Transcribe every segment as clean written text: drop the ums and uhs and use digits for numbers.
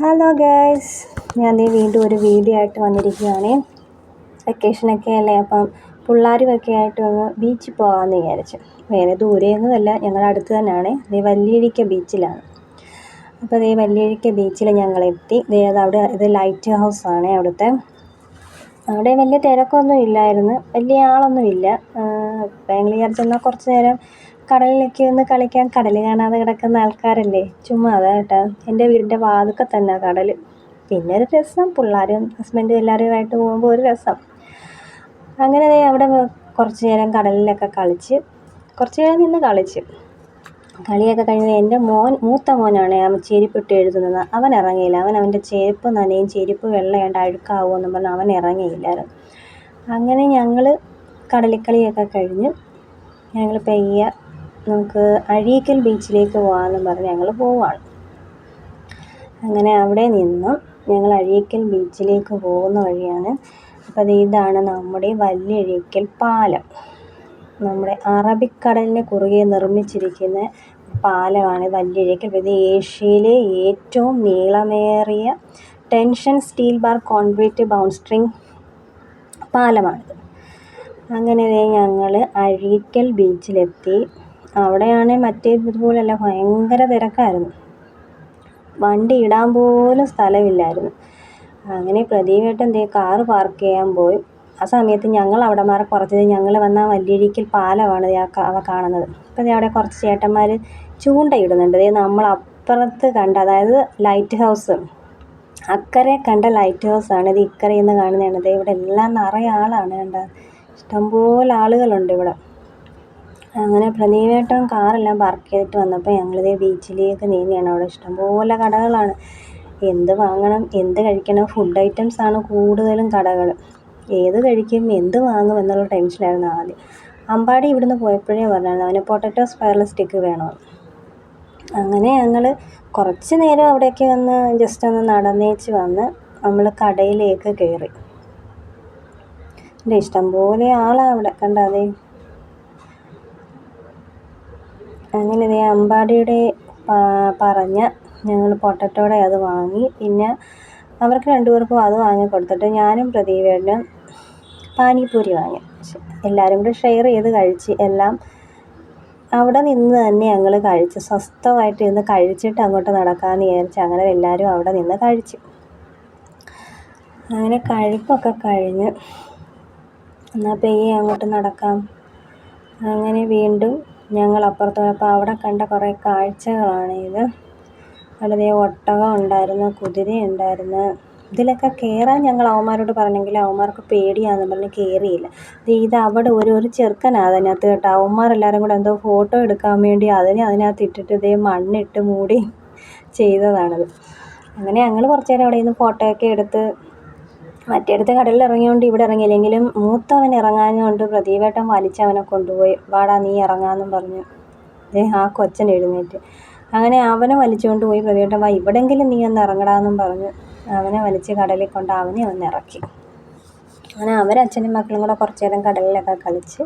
Hello guys, ഞാൻ ദേ വീണ്ടും ഒരു വീഡിയോ ആയിട്ട് വന്നിരിക്കുകയാണ്. വെക്കേഷനൊക്കെ അല്ലേ, അപ്പം പിള്ളേരുമൊക്കെ ആയിട്ട് ഒന്ന് ബീച്ചിൽ പോകാമെന്ന് വിചാരിച്ചു. വേറെ ദൂരെയൊന്നുമല്ല, ഞങ്ങളുടെ അടുത്ത് തന്നെയാണ്. ദേ വല്യഴിക്ക ബീച്ചിലാണ്. അപ്പോൾ ദേ വല്യഴിക്ക ബീച്ചിൽ ഞങ്ങളെത്തി. അവിടെ ഇത് ലൈറ്റ് ഹൗസാണ് അവിടുത്തെ. അവിടെ വലിയ തിരക്കൊന്നും ഇല്ലായിരുന്നു, വലിയ ആളൊന്നുമില്ല. ഞങ്ങൾ വിചാരിച്ചെന്നാൽ കുറച്ച് നേരം കടലിലൊക്കെ ഒന്ന് കളിക്കാൻ. കടൽ കാണാതെ കിടക്കുന്ന ആൾക്കാരല്ലേ, ചുമ്മാ അതാ കേട്ടോ. എൻ്റെ വീടിൻ്റെ വാതുക്കെ തന്നെ കടൽ. പിന്നെ ഒരു രസം, പിള്ളേരും ഹസ്ബൻഡും എല്ലാവരുമായിട്ട് പോകുമ്പോൾ ഒരു രസം. അങ്ങനെ അവിടെ കുറച്ച് നേരം കടലിലൊക്കെ കളിച്ച്, കുറച്ച് നേരം നിന്ന് കളിച്ച്. കളിയൊക്കെ കഴിഞ്ഞ് എൻ്റെ മൂത്ത മോനാണ് ചെരുപ്പിട്ട് എഴുതുന്നത്. അവൻ ഇറങ്ങിയില്ല. അവൻ്റെ ചെരുപ്പ് നനയും, ചെരുപ്പ് വെള്ളയാണ്ട് അഴുക്കാവുമെന്നും പറഞ്ഞ് അവൻ ഇറങ്ങിയില്ലായിരുന്നു. അങ്ങനെ ഞങ്ങൾ കടലിക്കളിയൊക്കെ കഴിഞ്ഞ് ഞങ്ങൾ പയ്യെ നമുക്ക് അഴീക്കൽ ബീച്ചിലേക്ക് പോകാമെന്നും പറഞ്ഞ് ഞങ്ങൾ പോവുകയാണ്. അങ്ങനെ അവിടെ നിന്നും ഞങ്ങൾ അഴീക്കൽ ബീച്ചിലേക്ക് പോകുന്ന വഴിയാണ്. അപ്പോൾ ഇതാണ് നമ്മുടെ വല്യഴീക്കൽ പാലം. നമ്മുടെ അറബിക്കടലിന് കുറുകെ നിർമ്മിച്ചിരിക്കുന്ന പാലമാണ് വല്യഴീക്കൽ. ഇത് ഏഷ്യയിലെ ഏറ്റവും നീളമേറിയ ടെൻഷൻ സ്റ്റീൽ ബാർ കോൺക്രീറ്റ് ബൗൺസ്ട്രിങ് പാലമാണിത്. അങ്ങനെ ഞങ്ങൾ അഴീക്കൽ ബീച്ചിലെത്തി. അവിടെയാണ് മറ്റേ ഇതുപോലെയല്ല, ഭയങ്കര തിരക്കായിരുന്നു. വണ്ടി ഇടാൻ പോലും സ്ഥലമില്ലായിരുന്നു. അങ്ങനെ പ്രദീപേട്ടൻ കാറ് പാർക്ക് ചെയ്യാൻ പോയി. ആ സമയത്ത് ഞങ്ങൾ അവിടെ മാറി കുറച്ച് ഞങ്ങൾ വന്ന വല്യഴീക്കൽ പാലമാണ് അവ കാണുന്നത്. അപ്പോൾ അവിടെ കുറച്ച് ചേട്ടന്മാർ ചൂണ്ടയിടുന്നുണ്ട്. നമ്മൾ അപ്പുറത്ത് കണ്ട, അതായത് ലൈറ്റ് ഹൗസ്, അക്കരെ കണ്ട ലൈറ്റ് ഹൗസാണ് ഇത്. ഇക്കരയിൽ നിന്ന് കാണുന്നതാണ്. ഇവിടെ എല്ലാം നിറയെ ആളാണ്, കണ്ട ഇഷ്ടംപോലെ ആളുകളുണ്ട് ഇവിടെ. അങ്ങനെ പ്രദീപേട്ടൻ കാറെല്ലാം പാർക്ക് ചെയ്തിട്ട് വന്നപ്പോൾ ഞങ്ങളിതേ ബീച്ചിലേക്ക് നീങ്ങുകയാണ്. അവിടെ ഇഷ്ടംപോലെ കടകളാണ്. എന്ത് വാങ്ങണം, എന്ത് കഴിക്കണം, ഫുഡ് ഐറ്റംസാണ് കൂടുതലും കടകൾ. ഏത് കഴിക്കും, എന്ത് വാങ്ങും എന്നുള്ള ടെൻഷനായിരുന്നു ആദ്യം. അമ്പാടി ഇവിടുന്ന് പോയപ്പോഴേ പറഞ്ഞായിരുന്നു അവന് പൊട്ടറ്റോ സ്പൈറൽ സ്റ്റിക്ക് വേണമെന്ന്. അങ്ങനെ ഞങ്ങൾ കുറച്ച് നേരം അവിടേക്ക് വന്ന് ജസ്റ്റ് ഒന്ന് നടന്നേച്ച് വന്ന് നമ്മൾ കടയിലേക്ക് കയറി. ഇഷ്ടംപോലെ ആളാണ് അവിടെ, കണ്ടാതെ. അങ്ങനെ അമ്പാടിയുടെ പറഞ്ഞ ഞങ്ങൾ പൊട്ടറ്റോടെ അത് വാങ്ങി. പിന്നെ അവർക്ക് രണ്ടുപേർക്കും അത് വാങ്ങി കൊടുത്തിട്ട് ഞാനും പ്രദീപേട്ടനും പാനിപൂരി വാങ്ങി. എല്ലാവരും കൂടി ഷെയർ ചെയ്ത് കഴിച്ച്. എല്ലാം അവിടെ നിന്ന് തന്നെ ഞങ്ങൾ കഴിച്ച് സ്വസ്ഥമായിട്ട് ഇരുന്ന് കഴിച്ചിട്ട് അങ്ങോട്ട് നടക്കാമെന്ന് വിചാരിച്ച് അങ്ങനെ എല്ലാവരും അവിടെ നിന്ന് കഴിച്ചു. അങ്ങനെ കഴിപ്പൊക്കെ കഴിഞ്ഞ് എന്നാൽ പെയ്യെ അങ്ങോട്ട് നടക്കാം. അങ്ങനെ വീണ്ടും ഞങ്ങൾ അപ്പുറത്ത് പോയപ്പോൾ അവിടെ കണ്ട കുറേ കാഴ്ചകളാണ് ഇത്. അവിടെ ഒട്ടകം ഉണ്ടായിരുന്നു, കുതിര ഉണ്ടായിരുന്നു. ഇതിലൊക്കെ കയറാൻ ഞങ്ങൾ അവന്മാരോട് പറഞ്ഞെങ്കിൽ അവന്മാർക്ക് പേടിയാണെന്ന് പറഞ്ഞ് കയറിയില്ല. ഇത് അവിടെ ഒരു ചെറുക്കനാണ് അതിനകത്ത് കേട്ടോ. അവന്മാരെല്ലാവരും കൂടെ എന്തോ ഫോട്ടോ എടുക്കാൻ വേണ്ടി അതിനകത്ത് ഇട്ടിട്ട് മണ്ണിട്ട് മൂടി ചെയ്തതാണത്. അങ്ങനെ ഞങ്ങൾ കുറച്ച് നേരം അവിടെ നിന്ന് ഫോട്ടോയൊക്കെ എടുത്ത് മറ്റേടത്ത് കടലിൽ ഇറങ്ങിയോണ്ട് ഇവിടെ ഇറങ്ങിയില്ലെങ്കിലും മൂത്തവൻ ഇറങ്ങാഞ്ഞുകൊണ്ട് പ്രദീപേട്ടൻ വലിച്ചവനെ കൊണ്ടുപോയി. വാടാ നീ ഇറങ്ങാമെന്നും പറഞ്ഞു. ആ കൊച്ചൻ എഴുന്നേറ്റ്. അങ്ങനെ അവനെ വലിച്ചുകൊണ്ട് പോയി. പ്രദീപേട്ടൻ വാ, ഇവിടെയെങ്കിലും നീ ഒന്ന് ഇറങ്ങടാന്നും പറഞ്ഞു അവനെ വലിച്ച് കടലിൽ കൊണ്ട് അവനെ ഒന്ന് ഇറക്കി. അങ്ങനെ അവരച്ഛനും മക്കളും കൂടെ കുറച്ച് നേരം കടലിലൊക്കെ കളിച്ച്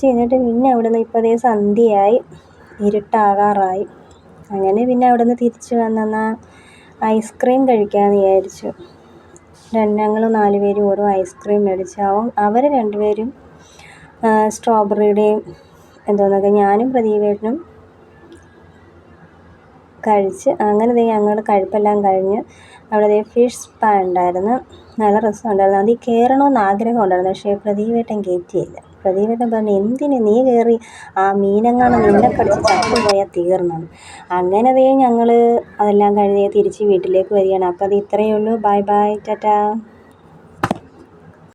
കഴിഞ്ഞിട്ട് പിന്നെ അവിടെ നിന്ന് ഇപ്പോൾ സന്ധ്യയായി, ഇരുട്ടാകാറായി. അങ്ങനെ പിന്നെ അവിടെ നിന്ന് തിരിച്ച് വന്നാൽ ഐസ്ക്രീം കഴിക്കാമെന്ന് വിചാരിച്ചു. ഞങ്ങൾ 4 പേരും ഓരോ ഐസ്ക്രീം മേടിച്ചാവും. അവർ 2 പേരും സ്ട്രോബെറിയുടെയും എന്തോന്നൊക്കെ ഞാനും പ്രദീപേട്ടനും കഴിച്ച്. അങ്ങനെ ഞങ്ങൾ കഴിപ്പെല്ലാം കഴിഞ്ഞ് അവിടെ ഫിഷ് സ്പാ ഉണ്ടായിരുന്നു. നല്ല രസമുണ്ടായിരുന്നു. അത് കയറണമെന്ന് ആഗ്രഹം ഉണ്ടായിരുന്നു, പക്ഷേ പ്രദീപേട്ടൻ കയറ്റിയില്ല. പ്രദീപേട്ടൻ പറഞ്ഞു, എന്തിന് നീ കയറി, ആ മീനെങ്ങാനും നിന്നെ കടിച്ച് ചത്തുപോയാൽ തീർന്നു. അങ്ങനെ ഞങ്ങൾ അതെല്ലാം കഴിഞ്ഞ് തിരിച്ച് വീട്ടിലേക്ക് വരികയാണ്. അപ്പോൾ ഇത്രയേ ഉള്ളൂ. Bye bye, Tata.